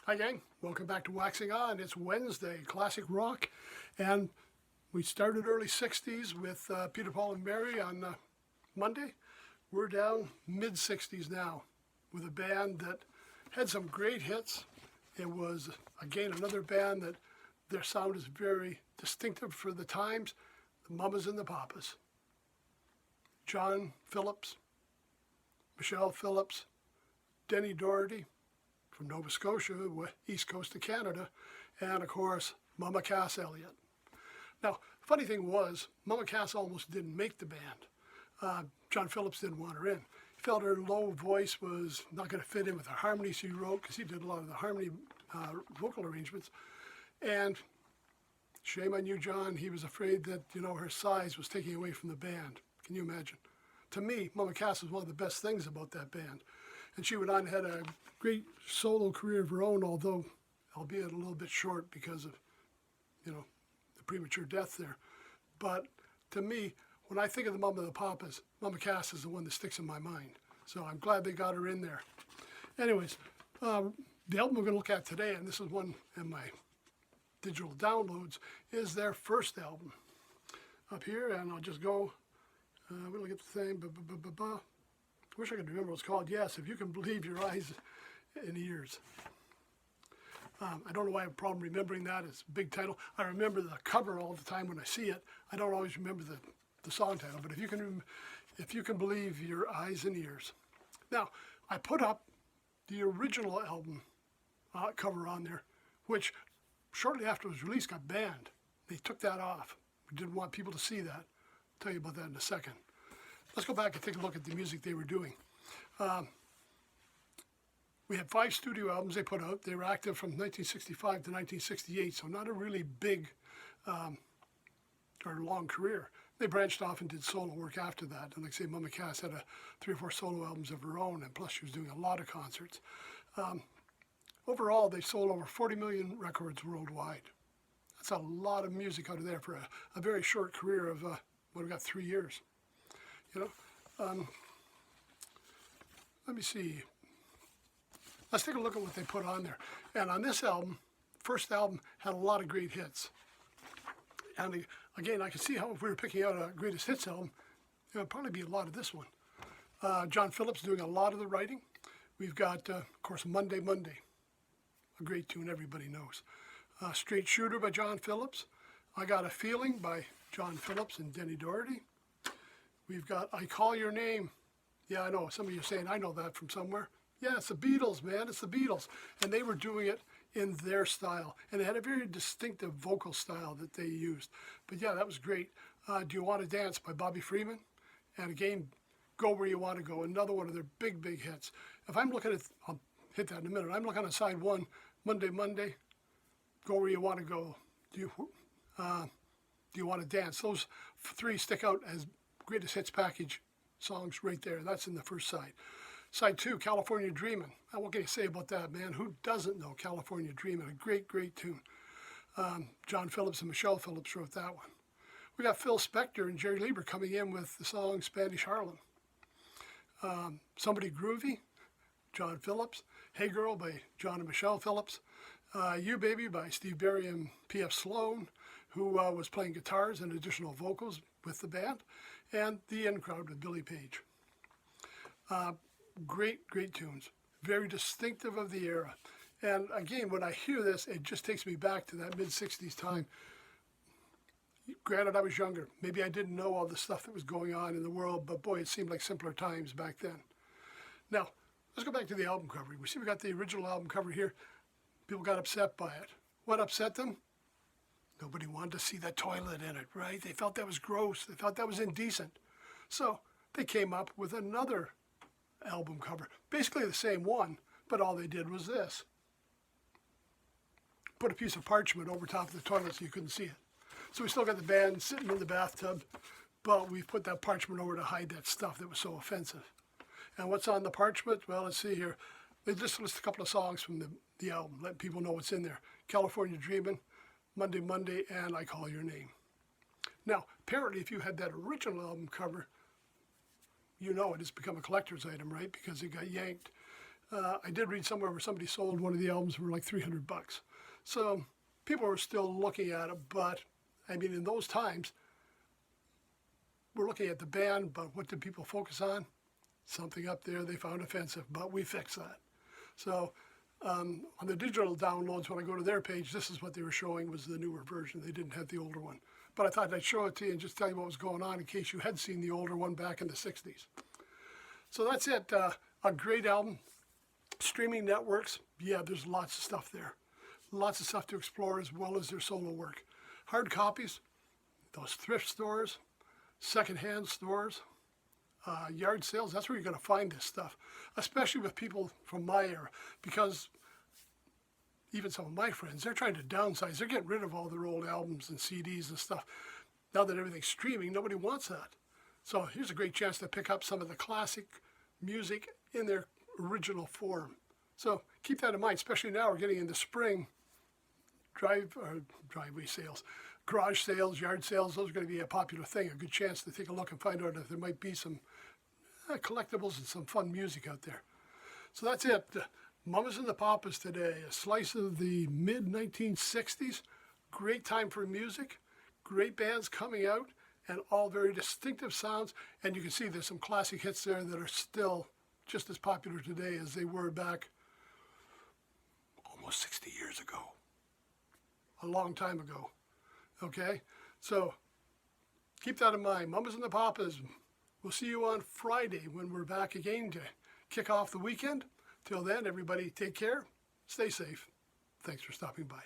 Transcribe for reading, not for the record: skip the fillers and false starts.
Hi gang, welcome back to Waxing On. It's Wednesday, classic rock, and we started early 60s with Peter, Paul and Mary on Monday. We're down mid 60s now with a band that had some great hits. It was, again, another band that their sound is very distinctive for the times, the Mamas and the Papas. John Phillips, Michelle Phillips, Denny Doherty, from Nova Scotia, east coast of Canada, and of course, Mama Cass Elliot. Now, funny thing was, Mama Cass almost didn't make the band. John Phillips didn't want her in. He felt her low voice was not going to fit in with the harmonies she wrote, because he did a lot of the harmony vocal arrangements. And shame on you, John, he was afraid that, her size was taking away from the band. Can you imagine? To me, Mama Cass was one of the best things about that band. And she went on and had a great solo career of her own, albeit a little bit short because of, the premature death there. But to me, when I think of the Mama and the Papas, Mama Cass is the one that sticks in my mind. So I'm glad they got her in there. Anyways, the album we're going to look at today, and this is one in my digital downloads, is their first album. Up here, and I'll just go, we'll look at the thing, I wish I could remember what it's called. Yes, If You Can Believe Your Eyes and Ears. I don't know why I have a problem remembering that. It's a big title. I remember the cover all the time when I see it. I don't always remember the song title, but if you can believe your eyes and ears. Now, I put up the original album cover on there, which shortly after it was released got banned. They took that off. We didn't want people to see that. I'll tell you about that in a second. Let's go back and take a look at the music they were doing. We had 5 studio albums they put out. They were active from 1965 to 1968, so not a really big or long career. They branched off and did solo work after that. And like I say, Mama Cass had 3 or 4 solo albums of her own, and plus she was doing a lot of concerts. Overall, they sold over 40 million records worldwide. That's a lot of music out of there for a very short career of, we got 3 years. Let me see. Let's take a look at what they put on there. And on this album, first album, had a lot of great hits. And again, I can see how if we were picking out a greatest hits album, it would probably be a lot of this one. John Phillips doing a lot of the writing. We've got, of course, Monday, Monday, a great tune everybody knows. Straight Shooter by John Phillips. I Got a Feeling by John Phillips and Denny Doherty. We've got I Call Your Name. Yeah, I know. Some of you are saying, I know that from somewhere. Yeah, it's the Beatles, man. It's the Beatles. And they were doing it in their style. And they had a very distinctive vocal style that they used. But yeah, that was great. Do You Want to Dance by Bobby Freeman. And again, Go Where You Want to Go. Another one of their big, big hits. If I'm looking at, I'll hit that in a minute. I'm looking at side 1, Monday, Monday, Go Where You Want to Go. Do You Want to Dance? Those 3 stick out as greatest hits package songs right there. That's in the first side. Side 2, California Dreamin'. Now, what can you say about that, man? Who doesn't know California Dreamin'? A great, great tune. John Phillips and Michelle Phillips wrote that one. We got Phil Spector and Jerry Lieber coming in with the song Spanish Harlem. Somebody Groovy, John Phillips. Hey Girl by John and Michelle Phillips. You Baby by Steve Barry and P.F. Sloan, who was playing guitars and additional vocals with the band. And The In Crowd with Billy Page. Great, great tunes. Very distinctive of the era. And again, when I hear this, it just takes me back to that mid-60s time. Granted, I was younger. Maybe I didn't know all the stuff that was going on in the world, but boy, it seemed like simpler times back then. Now, let's go back to the album cover. We see we got the original album cover here. People got upset by it. What upset them? Nobody wanted to see that toilet in it, right? They felt that was gross. They thought that was indecent. So they came up with another album cover. Basically the same one, but all they did was this. Put a piece of parchment over top of the toilet so you couldn't see it. So we still got the band sitting in the bathtub, but we put that parchment over to hide that stuff that was so offensive. And what's on the parchment? Well, let's see here. They just list a couple of songs from the album, letting people know what's in there. California Dreamin', Monday, Monday, and I Call Your Name. Now, apparently, if you had that original album cover, it has become a collector's item, right? Because it got yanked. I did read somewhere where somebody sold one of the albums for like $300. So people are still looking at it, but I mean, in those times, we're looking at the band, but what did people focus on? Something up there they found offensive, but we fixed that. So on the digital downloads, when I go to their page, this is what they were showing was the newer version. They didn't have the older one. But I thought I'd show it to you and just tell you what was going on in case you had seen the older one back in the 60s. So that's it. A great album. Streaming networks, yeah, there's lots of stuff there. Lots of stuff to explore as well as their solo work. Hard copies, those thrift stores, secondhand stores, yard sales, that's where you're going to find this stuff, especially with people from my era, because even some of my friends, they're trying to downsize. They're getting rid of all their old albums and CDs and stuff. Now that everything's streaming, nobody wants that. So here's a great chance to pick up some of the classic music in their original form. So keep that in mind, especially now we're getting into spring. Driveway sales, garage sales, yard sales, those are going to be a popular thing. A good chance to take a look and find out if there might be some collectibles and some fun music out there. So that's it. Mamas and the Papas today, a slice of the mid-1960s. Great time for music, great bands coming out, and all very distinctive sounds. And you can see there's some classic hits there that are still just as popular today as they were back almost 60 years ago. A long time ago. Okay? So keep that in mind. Mamas and the Papas. We'll see you on Friday when we're back again to kick off the weekend. Till then, everybody take care. Stay safe. Thanks for stopping by.